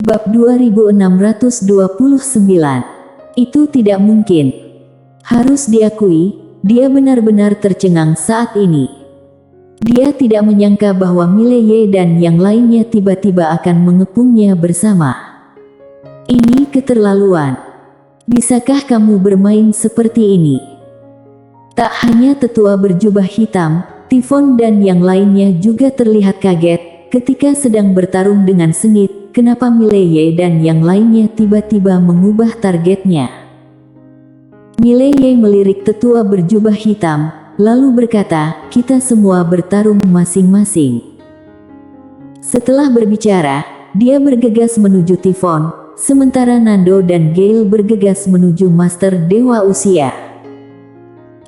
Bab 2629. Itu tidak mungkin. Harus diakui, dia benar-benar tercengang saat ini. Dia tidak menyangka bahwa Mileye dan yang lainnya tiba-tiba akan mengepungnya bersama. Ini keterlaluan. Bisakah kamu bermain seperti ini? Tak hanya tetua berjubah hitam, Tifon dan yang lainnya juga terlihat kaget ketika sedang bertarung dengan sengit. Kenapa Mileye dan yang lainnya tiba-tiba mengubah targetnya? Mileye melirik tetua berjubah hitam, lalu berkata, "Kita semua bertarung masing-masing." Setelah berbicara, dia bergegas menuju Tifon, sementara Nando dan Gale bergegas menuju Master Dewa Usia.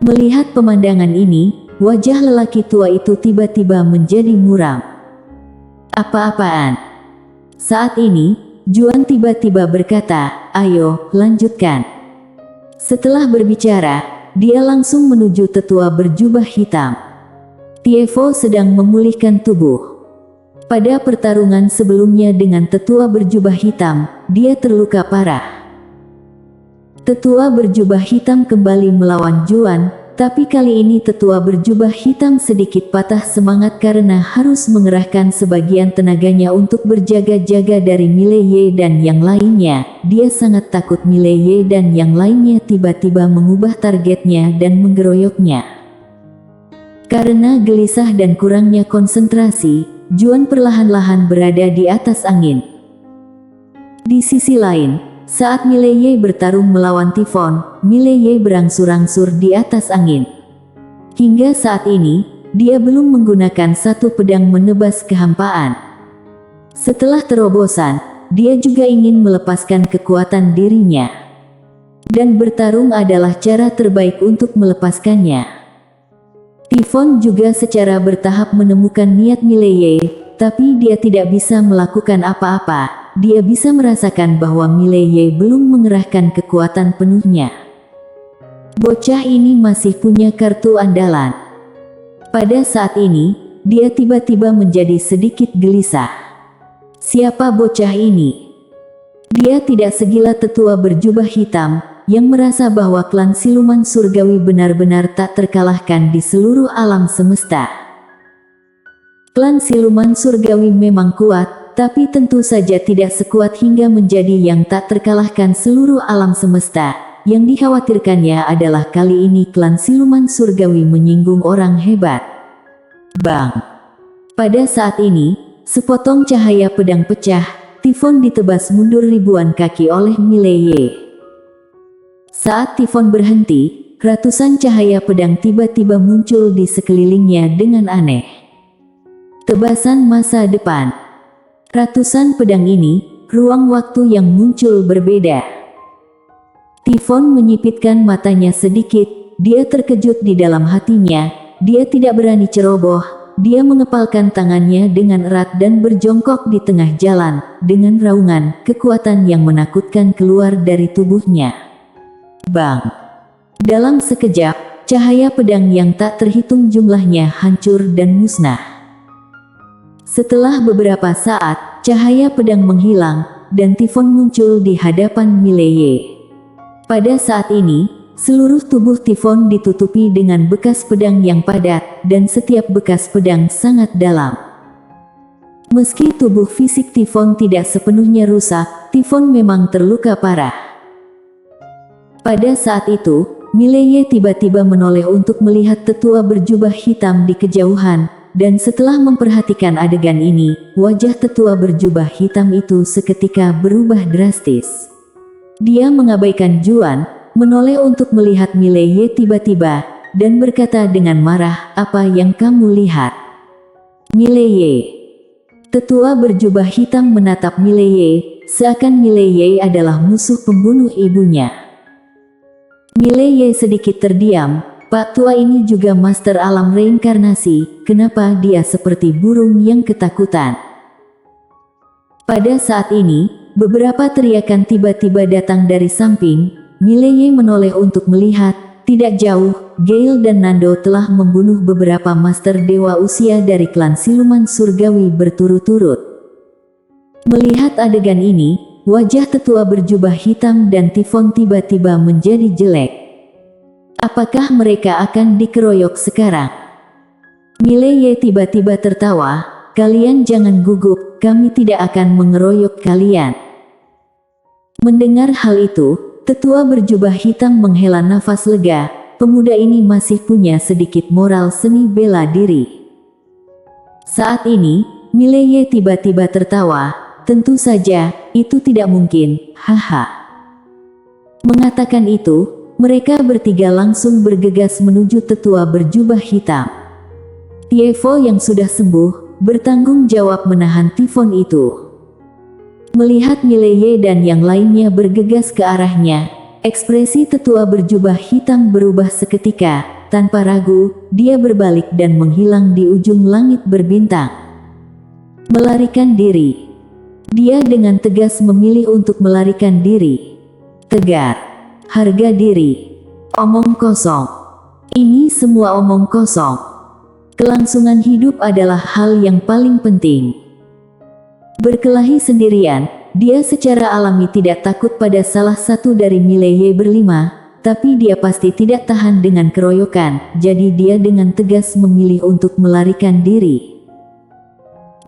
Melihat pemandangan ini, wajah lelaki tua itu tiba-tiba menjadi muram. Apa-apaan? Saat ini, Juan tiba-tiba berkata, "Ayo, lanjutkan." Setelah berbicara, dia langsung menuju tetua berjubah hitam. Tievo sedang memulihkan tubuh. Pada pertarungan sebelumnya dengan tetua berjubah hitam, dia terluka parah. Tetua berjubah hitam kembali melawan Juan, tapi kali ini tetua berjubah hitam sedikit patah semangat karena harus mengerahkan sebagian tenaganya untuk berjaga-jaga dari Mileye dan yang lainnya. Dia sangat takut Mileye dan yang lainnya tiba-tiba mengubah targetnya dan menggeroyoknya. Karena gelisah dan kurangnya konsentrasi, Juan perlahan-lahan berada di atas angin. Di sisi lain, saat Mileye bertarung melawan Tifon, Mileye berangsur-angsur di atas angin. Hingga saat ini, dia belum menggunakan satu pedang menebas kehampaan. Setelah terobosan, dia juga ingin melepaskan kekuatan dirinya. Dan bertarung adalah cara terbaik untuk melepaskannya. Tifon juga secara bertahap menemukan niat Mileye, tapi dia tidak bisa melakukan apa-apa. Dia bisa merasakan bahwa Mileye belum mengerahkan kekuatan penuhnya. Bocah ini masih punya kartu andalan. Pada saat ini, dia tiba-tiba menjadi sedikit gelisah. Siapa bocah ini? Dia tidak segila tetua berjubah hitam, yang merasa bahwa klan siluman surgawi benar-benar tak terkalahkan di seluruh alam semesta. Klan siluman surgawi memang kuat, tapi tentu saja tidak sekuat hingga menjadi yang tak terkalahkan seluruh alam semesta. Yang dikhawatirkannya adalah kali ini klan siluman surgawi menyinggung orang hebat. Bang! Pada saat ini, sepotong cahaya pedang pecah, Tifon ditebas mundur ribuan kaki oleh Mileye. Saat Tifon berhenti, ratusan cahaya pedang tiba-tiba muncul di sekelilingnya dengan aneh. Tebasan masa depan. Ratusan pedang ini, ruang waktu yang muncul berbeda. Tifon menyipitkan matanya sedikit, dia terkejut di dalam hatinya, dia tidak berani ceroboh, dia mengepalkan tangannya dengan erat dan berjongkok di tengah jalan, dengan raungan, kekuatan yang menakutkan keluar dari tubuhnya. Bang! Dalam sekejap, cahaya pedang yang tak terhitung jumlahnya hancur dan musnah. Setelah beberapa saat, cahaya pedang menghilang, dan Tifon muncul di hadapan Mileye. Pada saat ini, seluruh tubuh Tifon ditutupi dengan bekas pedang yang padat, dan setiap bekas pedang sangat dalam. Meski tubuh fisik Tifon tidak sepenuhnya rusak, Tifon memang terluka parah. Pada saat itu, Mileye tiba-tiba menoleh untuk melihat tetua berjubah hitam di kejauhan. Dan setelah memperhatikan adegan ini, wajah tetua berjubah hitam itu seketika berubah drastis. Dia mengabaikan Juan, menoleh untuk melihat Mileye tiba-tiba, dan berkata dengan marah, "Apa yang kamu lihat?" Mileye. Tetua berjubah hitam menatap Mileye, seakan Mileye adalah musuh pembunuh ibunya. Mileye sedikit terdiam. Pak tua ini juga master alam reinkarnasi, kenapa dia seperti burung yang ketakutan? Pada saat ini, beberapa teriakan tiba-tiba datang dari samping. Mileye menoleh untuk melihat, tidak jauh, Gale dan Nando telah membunuh beberapa master dewa usia dari klan siluman surgawi berturut-turut. Melihat adegan ini, wajah tetua berjubah hitam dan Tifon tiba-tiba menjadi jelek. Apakah mereka akan dikeroyok sekarang? Mileye tiba-tiba tertawa, kalian jangan gugup, kami tidak akan mengeroyok kalian. Mendengar hal itu, tetua berjubah hitam menghela nafas lega, pemuda ini masih punya sedikit moral seni bela diri. Saat ini, Mileye tiba-tiba tertawa. Tentu saja, itu tidak mungkin, haha. Mengatakan itu, mereka bertiga langsung bergegas menuju tetua berjubah hitam. Tievo yang sudah sembuh, bertanggung jawab menahan Tifon itu. Melihat Mileye dan yang lainnya bergegas ke arahnya, ekspresi tetua berjubah hitam berubah seketika. Tanpa ragu, dia berbalik dan menghilang di ujung langit berbintang. Melarikan diri. Dia dengan tegas memilih untuk melarikan diri. Tegar. Harga diri. Omong kosong. Ini semua omong kosong. Kelangsungan hidup adalah hal yang paling penting. Berkelahi sendirian, dia secara alami tidak takut pada salah satu dari Mileye berlima, tapi dia pasti tidak tahan dengan keroyokan, jadi dia dengan tegas memilih untuk melarikan diri.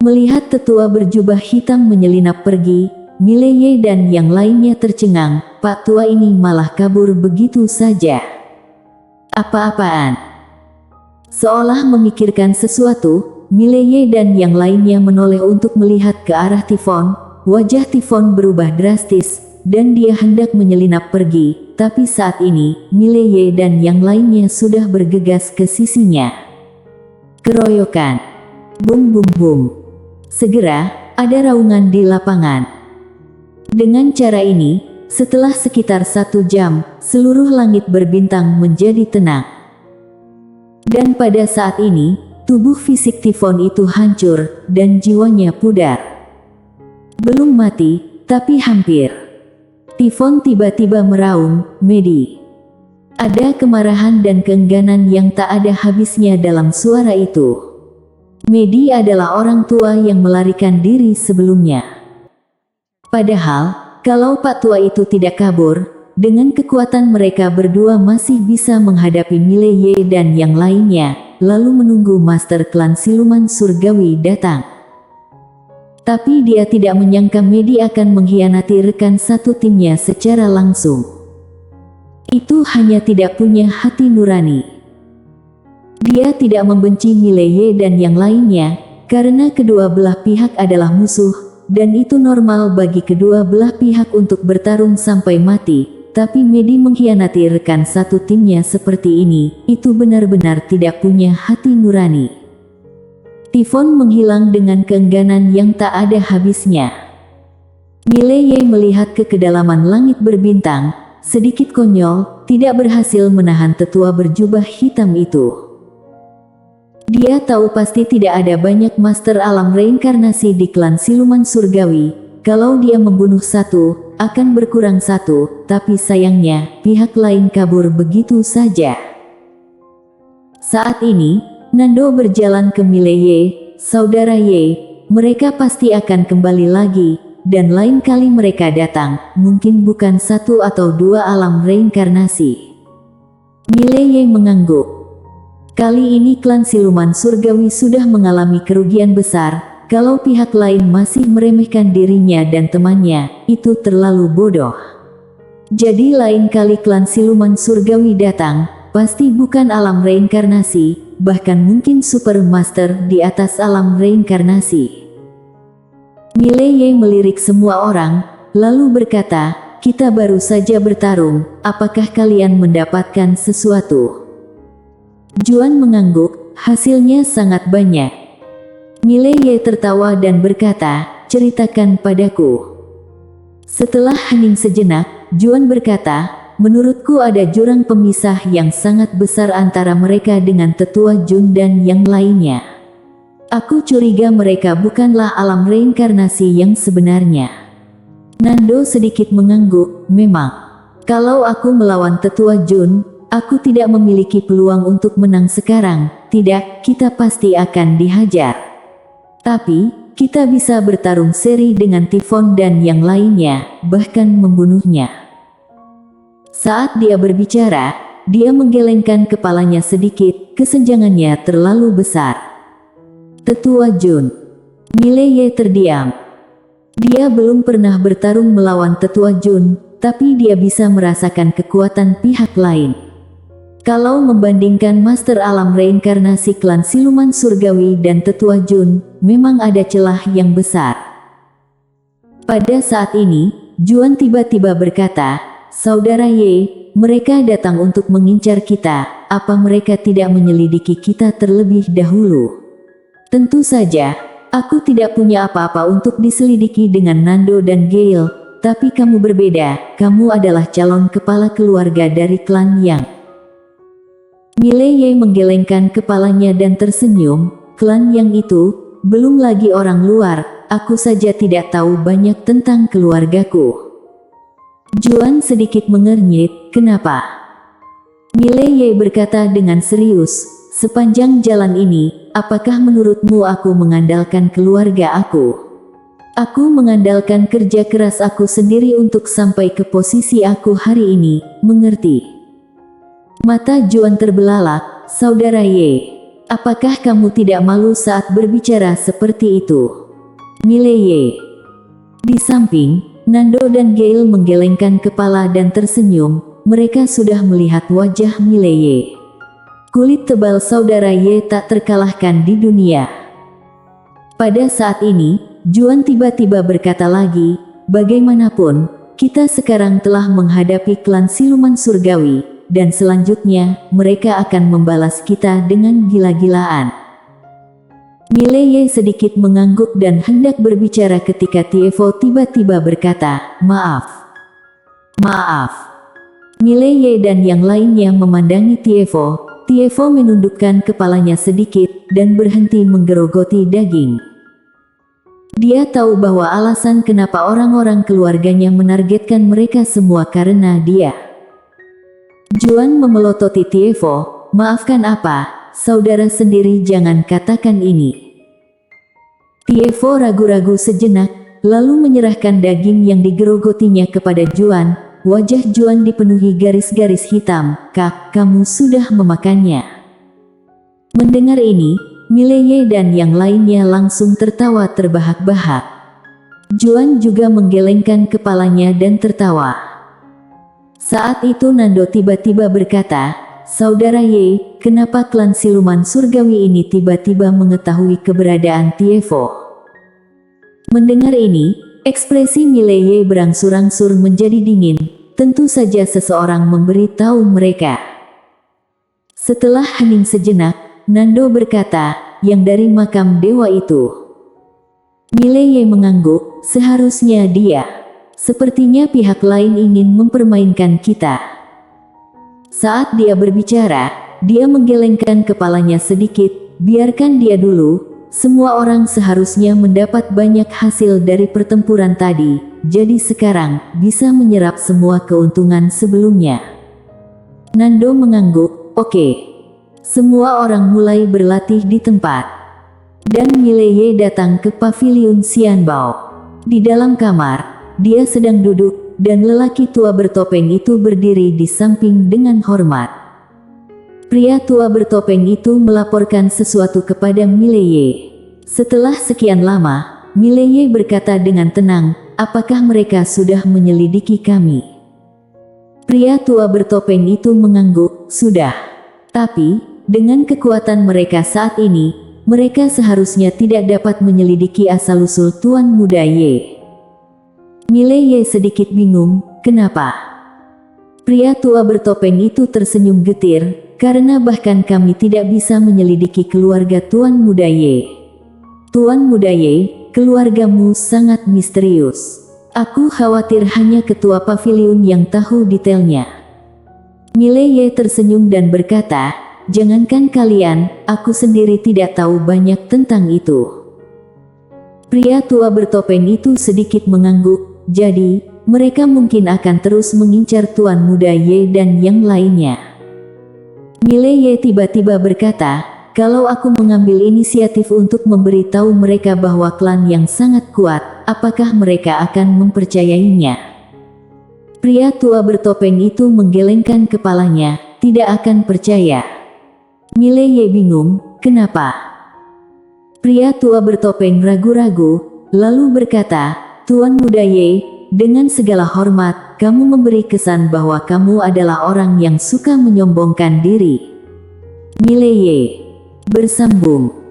Melihat tetua berjubah hitam menyelinap pergi, Mileye dan yang lainnya tercengang, Pak tua ini malah kabur begitu saja. Apa-apaan? Seolah memikirkan sesuatu, Mileye dan yang lainnya menoleh untuk melihat ke arah Tifon. Wajah Tifon berubah drastis, dan dia hendak menyelinap pergi, tapi saat ini, Mileye dan yang lainnya sudah bergegas ke sisinya. Keroyokan. Bum bum bum. Segera, ada raungan di lapangan. Dengan cara ini, setelah sekitar 1 jam, seluruh langit berbintang menjadi tenang. Dan pada saat ini, tubuh fisik Tifon itu hancur, dan jiwanya pudar. Belum mati, tapi hampir. Tifon tiba-tiba meraung, Medi. Ada kemarahan dan keengganan yang tak ada habisnya dalam suara itu. Medi adalah orang tua yang melarikan diri sebelumnya. Padahal, kalau Pak tua itu tidak kabur, dengan kekuatan mereka berdua masih bisa menghadapi Mileye dan yang lainnya, lalu menunggu Master Klan Siluman Surgawi datang. Tapi dia tidak menyangka Medi akan mengkhianati rekan satu timnya secara langsung. Itu hanya tidak punya hati nurani. Dia tidak membenci Mileye dan yang lainnya, karena kedua belah pihak adalah musuh, dan itu normal bagi kedua belah pihak untuk bertarung sampai mati. Tapi Medi mengkhianati rekan satu timnya seperti ini, itu benar-benar tidak punya hati nurani. Tifon menghilang dengan keengganan yang tak ada habisnya. Mileye melihat ke kedalaman langit berbintang, sedikit konyol, tidak berhasil menahan tetua berjubah hitam itu. Dia tahu pasti tidak ada banyak master alam reinkarnasi di klan Siluman Surgawi. Kalau dia membunuh satu, akan berkurang satu, tapi sayangnya, pihak lain kabur begitu saja. Saat ini, Nando berjalan ke Mileye, saudara Ye, mereka pasti akan kembali lagi, dan lain kali mereka datang, mungkin bukan 1 atau 2 alam reinkarnasi. Mileye mengangguk. Kali ini klan Siluman Surgawi sudah mengalami kerugian besar. Kalau pihak lain masih meremehkan dirinya dan temannya, itu terlalu bodoh. Jadi lain kali klan Siluman Surgawi datang, pasti bukan alam reinkarnasi, bahkan mungkin super master di atas alam reinkarnasi. Mileye melirik semua orang, lalu berkata, kita baru saja bertarung, apakah kalian mendapatkan sesuatu? Juan mengangguk, hasilnya sangat banyak. Mileye tertawa dan berkata, ceritakan padaku. Setelah hening sejenak, Juan berkata, menurutku ada jurang pemisah yang sangat besar antara mereka dengan tetua Jun dan yang lainnya. Aku curiga mereka bukanlah alam reinkarnasi yang sebenarnya. Nando sedikit mengangguk, memang. Kalau aku melawan tetua Jun, aku tidak memiliki peluang untuk menang sekarang, tidak, kita pasti akan dihajar. Tapi, kita bisa bertarung seri dengan Tifon dan yang lainnya, bahkan membunuhnya. Saat dia berbicara, dia menggelengkan kepalanya sedikit, kesenjangannya terlalu besar. Tetua Jun. Mileye terdiam. Dia belum pernah bertarung melawan Tetua Jun, tapi dia bisa merasakan kekuatan pihak lain. Kalau membandingkan Master Alam Reinkarnasi klan Siluman Surgawi dan Tetua Jun, memang ada celah yang besar. Pada saat ini, Juan tiba-tiba berkata, "Saudara Ye, mereka datang untuk mengincar kita, apa mereka tidak menyelidiki kita terlebih dahulu?" "Tentu saja, aku tidak punya apa-apa untuk diselidiki dengan Nando dan Gale, tapi kamu berbeda, kamu adalah calon kepala keluarga dari klan Yang." Mileye menggelengkan kepalanya dan tersenyum, "Klan Yang itu, belum lagi orang luar, aku saja tidak tahu banyak tentang keluargaku." Juan sedikit mengernyit, "Kenapa?" Mileye berkata dengan serius, "Sepanjang jalan ini, apakah menurutmu aku mengandalkan keluarga aku? Aku mengandalkan kerja keras aku sendiri untuk sampai ke posisi aku hari ini, mengerti?" Mata Juan terbelalak, "Saudara Ye, apakah kamu tidak malu saat berbicara seperti itu?" Mileye. Di samping, Nando dan Gale menggelengkan kepala dan tersenyum, mereka sudah melihat wajah Mileye. Kulit tebal saudara Ye tak terkalahkan di dunia. Pada saat ini, Juan tiba-tiba berkata lagi, "Bagaimanapun, kita sekarang telah menghadapi klan Siluman Surgawi, dan selanjutnya, mereka akan membalas kita dengan gila-gilaan." Mileye sedikit mengangguk dan hendak berbicara ketika Tievo tiba-tiba berkata, "Maaf. Maaf." Mileye dan yang lainnya memandangi Tievo. Tievo menundukkan kepalanya sedikit, dan berhenti menggerogoti daging. Dia tahu bahwa alasan kenapa orang-orang keluarganya menargetkan mereka semua karena dia. Juan memelototi Tievo, "Maafkan apa, saudara sendiri jangan katakan ini." Tievo ragu-ragu sejenak, lalu menyerahkan daging yang digerogotinya kepada Juan. Wajah Juan dipenuhi garis-garis hitam, "Kak, kamu sudah memakannya." Mendengar ini, Mileye dan yang lainnya langsung tertawa terbahak-bahak. Juan juga menggelengkan kepalanya dan tertawa. Saat itu Nando tiba-tiba berkata, "Saudara Ye, kenapa klan Siluman Surgawi ini tiba-tiba mengetahui keberadaan Tievo?" Mendengar ini, ekspresi Mileye berangsur-angsur menjadi dingin. Tentu saja seseorang memberi tahu mereka. Setelah hening sejenak, Nando berkata, "Yang dari makam dewa itu." Mileye mengangguk, "Seharusnya dia. Sepertinya pihak lain ingin mempermainkan kita." Saat dia berbicara, dia menggelengkan kepalanya sedikit, "Biarkan dia dulu, semua orang seharusnya mendapat banyak hasil dari pertempuran tadi, jadi sekarang bisa menyerap semua keuntungan sebelumnya." Nando mengangguk, "Oke." Semua orang mulai berlatih di tempat. Dan Mileye datang ke paviliun Xianbao. Di dalam kamar, dia sedang duduk, dan lelaki tua bertopeng itu berdiri di samping dengan hormat. Pria tua bertopeng itu melaporkan sesuatu kepada Mileye. Setelah sekian lama, Mileye berkata dengan tenang, "Apakah mereka sudah menyelidiki kami?" Pria tua bertopeng itu mengangguk, "Sudah. Tapi, dengan kekuatan mereka saat ini, mereka seharusnya tidak dapat menyelidiki asal-usul Tuan Muda Ye." Mileye sedikit bingung, "Kenapa?" Pria tua bertopeng itu tersenyum getir, "Karena bahkan kami tidak bisa menyelidiki keluarga Tuan Muda Ye." "Tuan Muda Ye, keluargamu sangat misterius. Aku khawatir hanya ketua paviliun yang tahu detailnya." Mileye tersenyum dan berkata, "Jangankan kalian, aku sendiri tidak tahu banyak tentang itu." Pria tua bertopeng itu sedikit mengangguk, "Jadi, mereka mungkin akan terus mengincar Tuan Muda Ye dan yang lainnya." Mileye tiba-tiba berkata, kalau aku mengambil inisiatif untuk memberitahu mereka bahwa klan yang sangat kuat, apakah mereka akan mempercayainya? Pria tua bertopeng itu menggelengkan kepalanya, tidak akan percaya. Mileye bingung, kenapa? Pria tua bertopeng ragu-ragu, lalu berkata, Tuan Muda Ye, dengan segala hormat, kamu memberi kesan bahwa kamu adalah orang yang suka menyombongkan diri. Mileye bersambung,